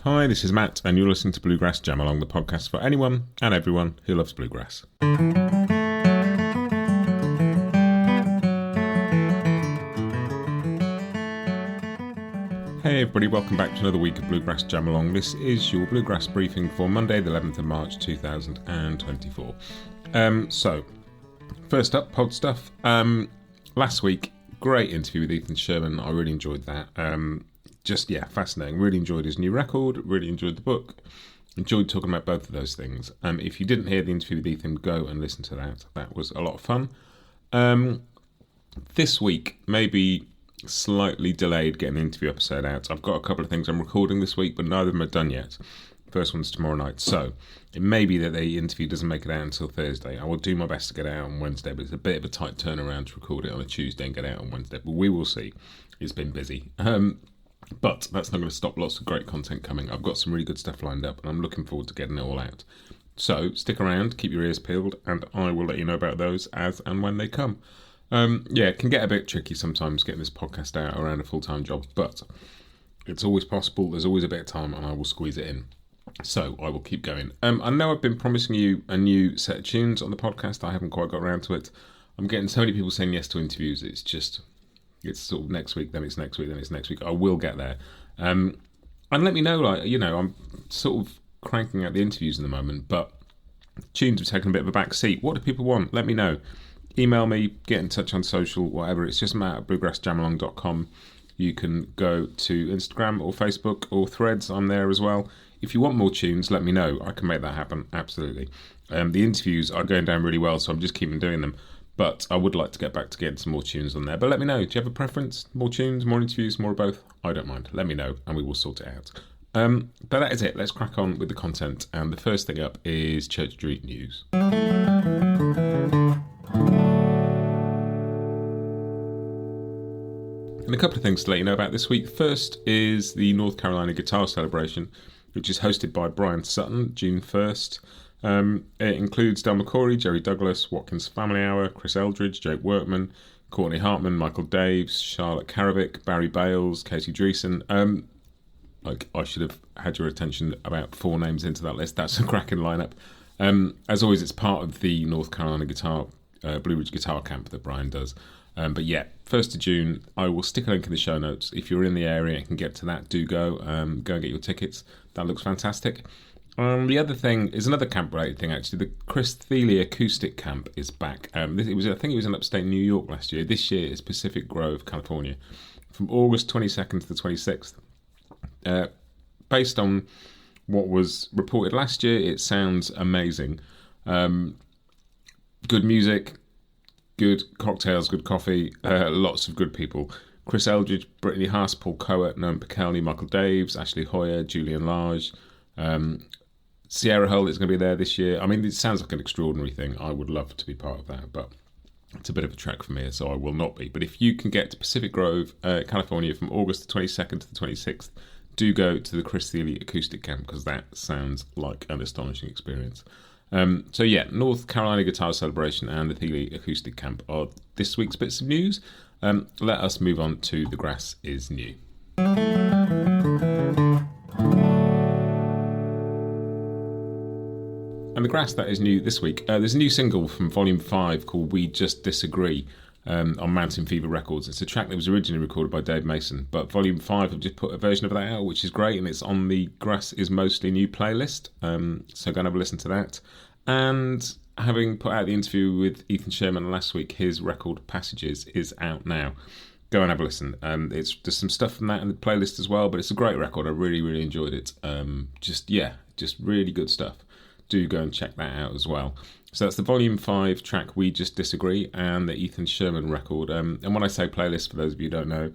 Hi, this is Matt, and you're listening to Bluegrass Jam Along, the podcast for anyone and everyone who loves bluegrass. Hey everybody, welcome back to another week of Bluegrass Jam Along. This is your Bluegrass Briefing for Monday the 11th of March 2024. So, first up, pod stuff. Last week, great interview with Ethan Sherman. I really enjoyed that. Fascinating. Really enjoyed his new record, really enjoyed the book, enjoyed talking about both of those things. If you didn't hear the interview with Ethan, go and listen to that. That was a lot of fun. This week, maybe slightly delayed getting the interview episode out. I've got a couple of things I'm recording this week, but neither of them are done yet. First one's tomorrow night, so it may be that the interview doesn't make it out until Thursday. I will do my best to get it out on Wednesday, but it's a bit of a tight turnaround to record it on a Tuesday and get it out on Wednesday, but we will see. It's been busy. But that's not going to stop lots of great content coming. I've got some really good stuff lined up, and I'm looking forward to getting it all out. So stick around, keep your ears peeled, and I will let you know about those as and when they come. It can get a bit tricky sometimes getting this podcast out around a full-time job, but it's always possible. There's always a bit of time, and I will squeeze it in. So I will keep going. I know I've been promising you a new set of tunes on the podcast. I haven't quite got around to it. I'm getting so many people saying yes to interviews. It's sort of next week, then it's next week, then it's next week. I will get there. And let me know, I'm sort of cranking out the interviews in the moment, but tunes have taken a bit of a back seat. What do people want? Let me know. Email me, get in touch on social, whatever. It's just Matt at bluegrassjamalong.com. You can go to Instagram or Facebook or Threads. I'm there as well. If you want more tunes, let me know. I can make that happen, absolutely. The interviews are going down really well, so I'm just keeping doing them. But I would like to get back to getting some more tunes on there. But let me know. Do you have a preference? More tunes, more interviews, more of both? I don't mind. Let me know, and we will sort it out. But that is it. Let's crack on with the content. And the first thing up is Church Street News. And a couple of things to let you know about this week. First is the North Carolina Guitar Celebration, which is hosted by Bryan Sutton, June 1st. It includes Del McCoury, Jerry Douglas, Watkins Family Hour, Chris Eldridge, Jake Workman, Courtney Hartman, Michael Daves, Charlotte Karavic, Barry Bales, Katie Dreesen. I should have had your attention about 4 names into that list. That's a cracking lineup. As always, it's part of the North Carolina Blue Ridge Guitar Camp that Bryan does. But yeah, 1st of June, I will stick a link in the show notes. If you're in the area and can get to that, do go. Go and get your tickets. That looks fantastic. The other thing is another camp-related thing, actually. The Chris Thile Acoustic Camp is back. I think it was in upstate New York last year. This year is Pacific Grove, California, from August 22nd to the 26th. Based on what was reported last year, it sounds amazing. Good music, good cocktails, good coffee, lots of good people. Chris Eldridge, Brittany Haas, Paul Coet, Noam Pikelny, Michael Daves, Ashley Hoyer, Julian Lage. Sierra Hull is going to be there this year. I mean, it sounds like an extraordinary thing. I would love to be part of that, but it's a bit of a trek from here, so I will not be. But if you can get to Pacific Grove, California, from August the 22nd to the 26th, do go to the Chris Thile Acoustic Camp, because that sounds like an astonishing experience. North Carolina Guitar Celebration and the Thile Acoustic Camp are this week's bits of news. Let us move on to The Grass is New. And The Grass that is new this week. There's a new single from Volume 5 called We Just Disagree on Mountain Fever Records. It's a track that was originally recorded by Dave Mason, but Volume 5 have just put a version of that out, which is great, and it's on the Grass is Mostly New playlist. So go and have a listen to that. And having put out the interview with Ethan Sherman last week, his record Passages is out now. Go and have a listen. There's some stuff from that in the playlist as well, but it's a great record. I really, really enjoyed it. Just really good stuff. Do go and check that out as well. So that's the Volume 5 track We Just Disagree and the Ethan Sherman record. And when I say playlist, for those of you who don't know,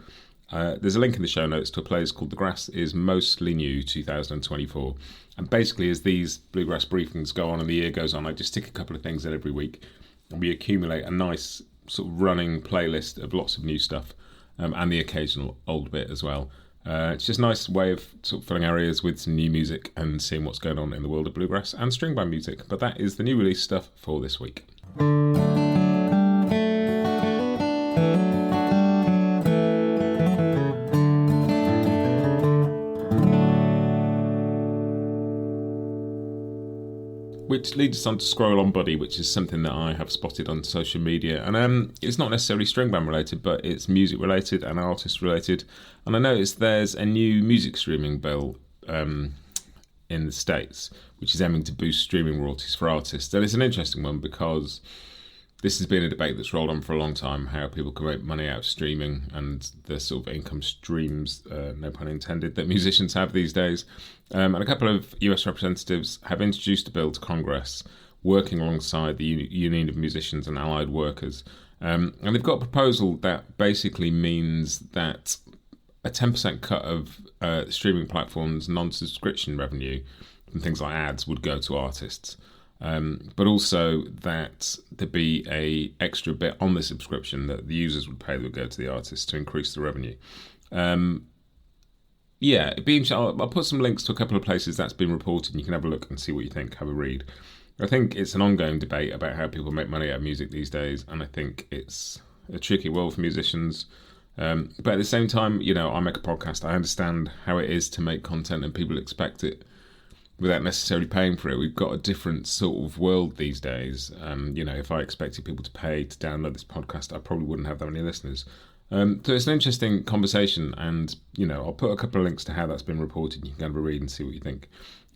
there's a link in the show notes to a playlist called The Grass is Mostly New 2024. And basically, as these Bluegrass briefings go on and the year goes on, I just stick a couple of things in every week, and we accumulate a nice sort of running playlist of lots of new stuff, and the occasional old bit as well. It's just a nice way of sort of filling our ears with some new music and seeing what's going on in the world of bluegrass and string band music. But that is the new release stuff for this week. Which leads us on to Scroll On Buddy, which is something that I have spotted on social media. And it's not necessarily string band related, but it's music related and artist related. And I noticed there's a new music streaming bill in the States, which is aiming to boost streaming royalties for artists. And it's an interesting one because this has been a debate that's rolled on for a long time, how people can make money out of streaming and the sort of income streams, no pun intended, that musicians have these days. And a couple of US representatives have introduced a bill to Congress working alongside the Union of Musicians and Allied Workers. And they've got a proposal that basically means that a 10% cut of streaming platforms' non-subscription revenue from things like ads would go to artists. But also that there'd be a extra bit on the subscription that the users would pay that would go to the artists to increase the revenue. It'd be interesting. I'll put some links to a couple of places that's been reported, and you can have a look and see what you think, have a read. I think it's an ongoing debate about how people make money out of music these days, and I think it's a tricky world for musicians. But at the same time, I make a podcast. I understand how it is to make content and people expect it without necessarily paying for it. We've got a different sort of world these days. If I expected people to pay to download this podcast, I probably wouldn't have that many listeners. So it's an interesting conversation, and I'll put a couple of links to how that's been reported. You can have a read and see what you think.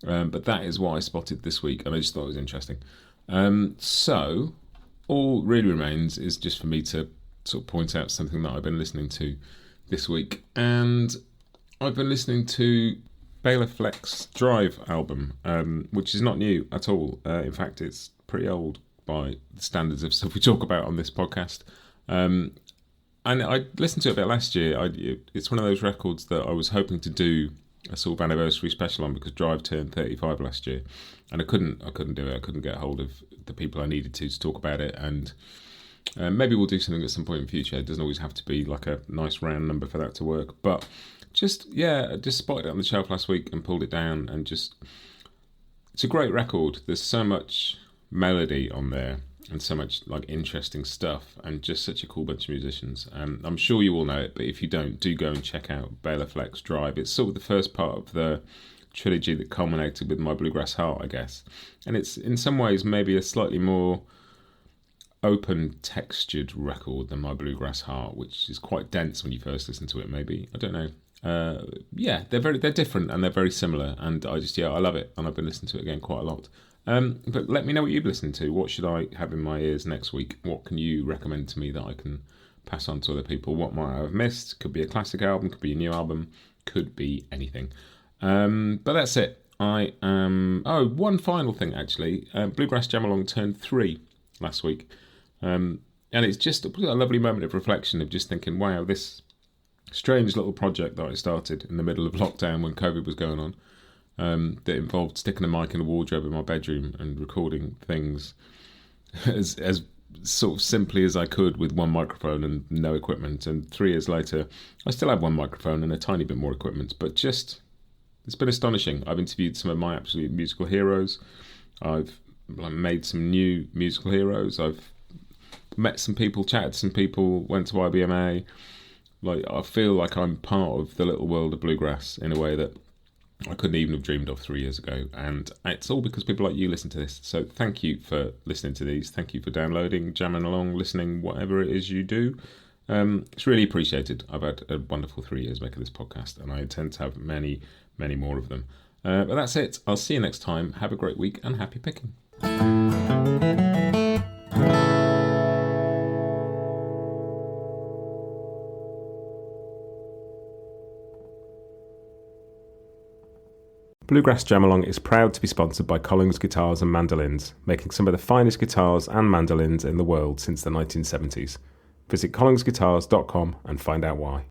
But that is what I spotted this week, and I just thought it was interesting. So all really remains is just for me to sort of point out something that I've been listening to this week, and I've been listening to Bela Fleck's Drive album, which is not new at all. In fact, it's pretty old by the standards of stuff we talk about on this podcast. And I listened to it a bit last year. It's one of those records that I was hoping to do a sort of anniversary special on because Drive turned 35 last year, and I couldn't do it. I couldn't get hold of the people I needed to talk about it, and maybe we'll do something at some point in the future. It doesn't always have to be like a nice round number for that to work, but I just spotted it on the shelf last week and pulled it down, and it's a great record. There's so much melody on there and so much like interesting stuff, and just such a cool bunch of musicians. I'm sure you all know it, but if you don't, do go and check out Bela Fleck's Drive. It's sort of the first part of the trilogy that culminated with My Bluegrass Heart, I guess. And it's in some ways maybe a slightly more open textured record than My Bluegrass Heart, which is quite dense when you first listen to it, maybe. I don't know. They're different and they're very similar, and I love it, and I've been listening to it again quite a lot. But let me know what you've listened to. What should I have in my ears next week? What can you recommend to me that I can pass on to other people? What might I have missed? Could be a classic album, could be a new album, could be anything. But that's it. One final thing actually. Bluegrass Jam Along turned 3 last week. And it's just a lovely moment of reflection of just thinking, wow, this strange little project that I started in the middle of lockdown when COVID was going on, that involved sticking a mic in a wardrobe in my bedroom and recording things as sort of simply as I could with one microphone and no equipment. And 3 years later, I still have one microphone and a tiny bit more equipment, but it's been astonishing. I've interviewed some of my absolute musical heroes. I've made some new musical heroes. I've met some people, chatted to some people, went to IBMA. I feel like I'm part of the little world of bluegrass in a way that I couldn't even have dreamed of 3 years ago. And it's all because people like you listen to this. So thank you for listening to these. Thank you for downloading, jamming along, listening, whatever it is you do. It's really appreciated. I've had a wonderful 3 years making this podcast, and I intend to have many, many more of them. But that's it. I'll see you next time. Have a great week and happy picking. Bluegrass Jam Along is proud to be sponsored by Collings Guitars and Mandolins, making some of the finest guitars and mandolins in the world since the 1970s. Visit collingsguitars.com and find out why.